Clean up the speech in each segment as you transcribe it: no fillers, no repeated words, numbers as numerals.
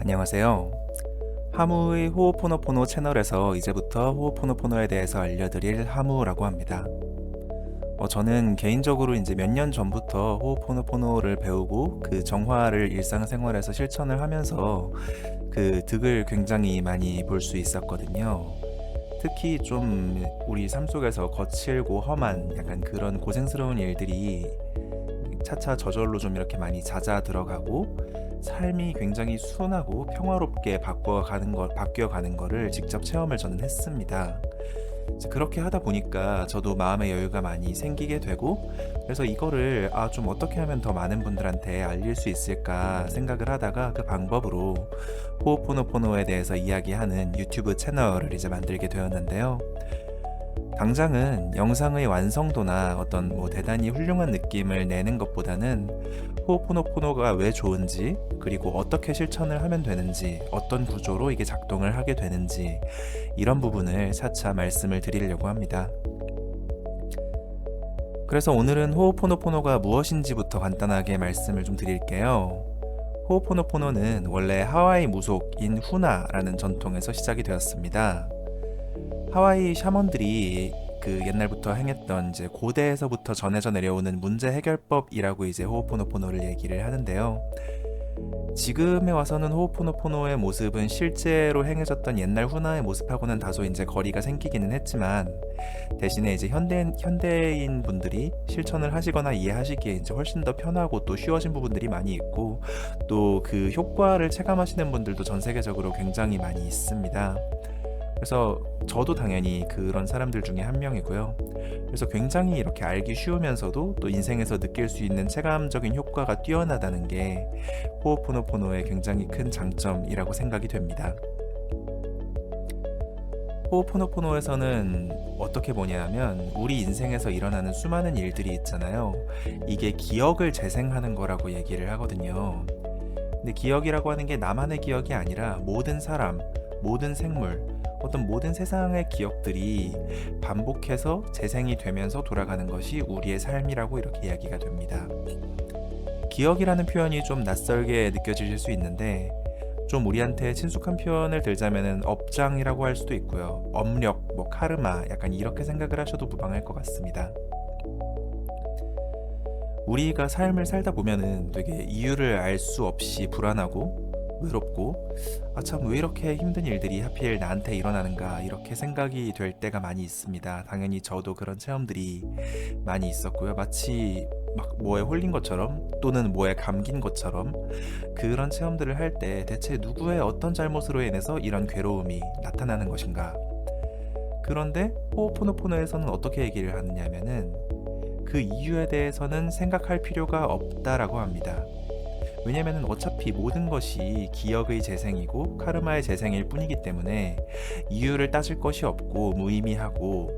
안녕하세요. 하무의 호오포노포노 채널에서 이제부터 호오포노포노에 대해서 알려드릴 하무라고 합니다. 저는 개인적으로 이제 몇 년 전부터 호오포노포노를 배우고 그 정화를 일상생활에서 실천을 하면서 그 득을 굉장히 많이 볼 수 있었거든요. 특히 좀 우리 삶 속에서 거칠고 험한 약간 그런 고생스러운 일들이 차차 저절로 좀 이렇게 많이 잦아 들어가고 삶이 굉장히 순하고 평화롭게 바뀌어가는 거를 직접 체험을 저는 했습니다. 이제 그렇게 하다 보니까 저도 마음의 여유가 많이 생기게 되고, 그래서 이거를 좀 어떻게 하면 더 많은 분들한테 알릴 수 있을까 생각을 하다가 그 방법으로 호오포노포노에 대해서 이야기하는 유튜브 채널을 이제 만들게 되었는데요. 당장은 영상의 완성도나 어떤 대단히 훌륭한 느낌을 내는 것보다는 호오포노포노가 왜 좋은지, 그리고 어떻게 실천을 하면 되는지, 어떤 구조로 이게 작동을 하게 되는지, 이런 부분을 차차 말씀을 드리려고 합니다. 그래서 오늘은 호오포노포노가 무엇인지부터 간단하게 말씀을 좀 드릴게요. 호오포노포노는 원래 하와이 무속인 후나라는 전통에서 시작이 되었습니다. 하와이 샤먼들이 그 옛날부터 행했던 이제 고대에서부터 전해져 내려오는 문제 해결법이라고 이제 호오포노포노를 얘기를 하는데요. 지금에 와서는 호오포노포노의 모습은 실제로 행해졌던 옛날 후나의 모습하고는 다소 이제 거리가 생기기는 했지만, 대신에 이제 현대인 분들이 실천을 하시거나 이해하시기에 이제 훨씬 더 편하고 또 쉬워진 부분들이 많이 있고, 또 그 효과를 체감하시는 분들도 전 세계적으로 굉장히 많이 있습니다. 그래서 저도 당연히 그런 사람들 중에 한 명이고요. 그래서 굉장히 이렇게 알기 쉬우면서도 또 인생에서 느낄 수 있는 체감적인 효과가 뛰어나다는 게 호오포노포노의 굉장히 큰 장점이라고 생각이 됩니다. 호오포노포노에서는 어떻게 보냐면 우리 인생에서 일어나는 수많은 일들이 있잖아요. 이게 기억을 재생하는 거라고 얘기를 하거든요. 근데 기억이라고 하는 게 나만의 기억이 아니라 모든 사람, 모든 생물, 어떤 모든 세상의 기억들이 반복해서 재생이 되면서 돌아가는 것이 우리의 삶이라고 이렇게 이야기가 됩니다. 기억이라는 표현이 좀 낯설게 느껴질 수 있는데, 좀 우리한테 친숙한 표현을 들자면은 업장이라고 할 수도 있고요. 업력, 카르마, 약간 이렇게 생각을 하셔도 무방할 것 같습니다. 우리가 삶을 살다 보면은 되게 이유를 알 수 없이 불안하고 외롭고, 참 왜 이렇게 힘든 일들이 하필 나한테 일어나는가 이렇게 생각이 될 때가 많이 있습니다. 당연히 저도 그런 체험들이 많이 있었고요. 마치 막 뭐에 홀린 것처럼 또는 뭐에 감긴 것처럼 그런 체험들을 할 때 대체 누구의 어떤 잘못으로 인해서 이런 괴로움이 나타나는 것인가. 그런데 호오포노포노에서는 어떻게 얘기를 하느냐면은 그 이유에 대해서는 생각할 필요가 없다라고 합니다. 왜냐면 어차피 모든 것이 기억의 재생이고 카르마의 재생일 뿐이기 때문에 이유를 따질 것이 없고 무의미하고,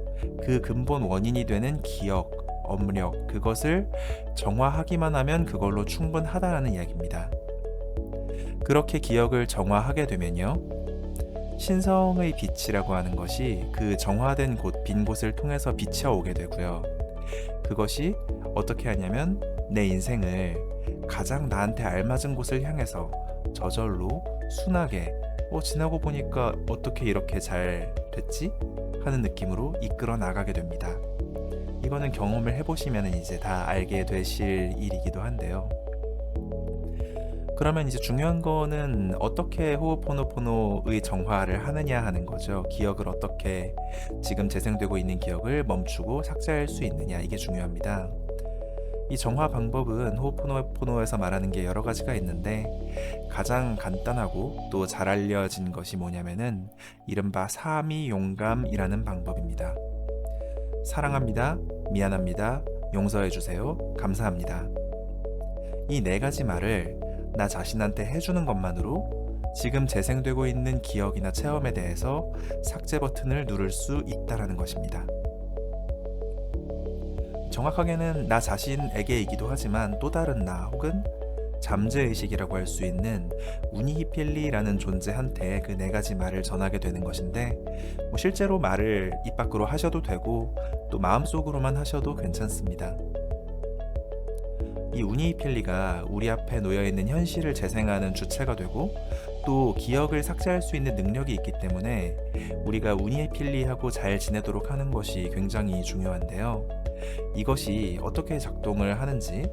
그 근본 원인이 되는 기억, 업력, 그것을 정화하기만 하면 그걸로 충분하다라는 이야기입니다. 그렇게 기억을 정화하게 되면요, 신성의 빛이라고 하는 것이 그 정화된 빈 곳을 통해서 비쳐오게 되고요. 그것이 어떻게 하냐면 내 인생을 가장 나한테 알맞은 곳을 향해서 저절로 순하게 지나고 보니까 어떻게 이렇게 잘 됐지? 하는 느낌으로 이끌어 나가게 됩니다. 이거는 경험을 해보시면 이제 다 알게 되실 일이기도 한데요. 그러면 이제 중요한 거는 어떻게 호오포노포노의 정화를 하느냐 하는 거죠. 기억을 어떻게, 지금 재생되고 있는 기억을 멈추고 삭제할 수 있느냐, 이게 중요합니다. 이 정화 방법은 호오포노포노에서 말하는 게 여러 가지가 있는데, 가장 간단하고 또 잘 알려진 것이 뭐냐면은 이른바 사미용감이라는 방법입니다. 사랑합니다, 미안합니다, 용서해주세요, 감사합니다. 이 네 가지 말을 나 자신한테 해주는 것만으로 지금 재생되고 있는 기억이나 체험에 대해서 삭제 버튼을 누를 수 있다라는 것입니다. 정확하게는 나 자신에게이기도 하지만 또 다른 나 혹은 잠재의식이라고 할 수 있는 우니히필리라는 존재한테 그 네 가지 말을 전하게 되는 것인데, 실제로 말을 입 밖으로 하셔도 되고 또 마음속으로만 하셔도 괜찮습니다. 이 우니이필리가 우리 앞에 놓여 있는 현실을 재생하는 주체가 되고 또 기억을 삭제할 수 있는 능력이 있기 때문에 우리가 우니이필리하고 잘 지내도록 하는 것이 굉장히 중요한데요. 이것이 어떻게 작동을 하는지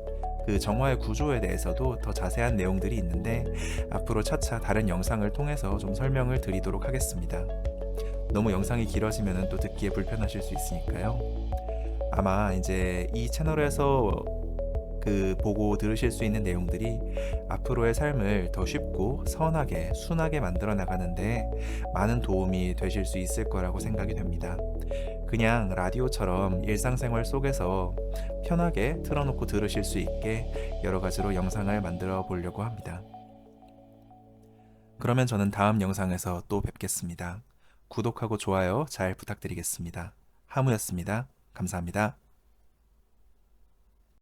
그 정화의 구조에 대해서도 더 자세한 내용들이 있는데 앞으로 차차 다른 영상을 통해서 좀 설명을 드리도록 하겠습니다. 너무 영상이 길어지면 또 듣기에 불편하실 수 있으니까요. 아마 이제 이 채널에서 보고 들으실 수 있는 내용들이 앞으로의 삶을 더 쉽고 선하게 순하게 만들어 나가는데 많은 도움이 되실 수 있을 거라고 생각이 됩니다. 그냥 라디오처럼 일상생활 속에서 편하게 틀어놓고 들으실 수 있게 여러 가지로 영상을 만들어 보려고 합니다. 그러면 저는 다음 영상에서 또 뵙겠습니다. 구독하고 좋아요 잘 부탁드리겠습니다. 하무였습니다. 감사합니다.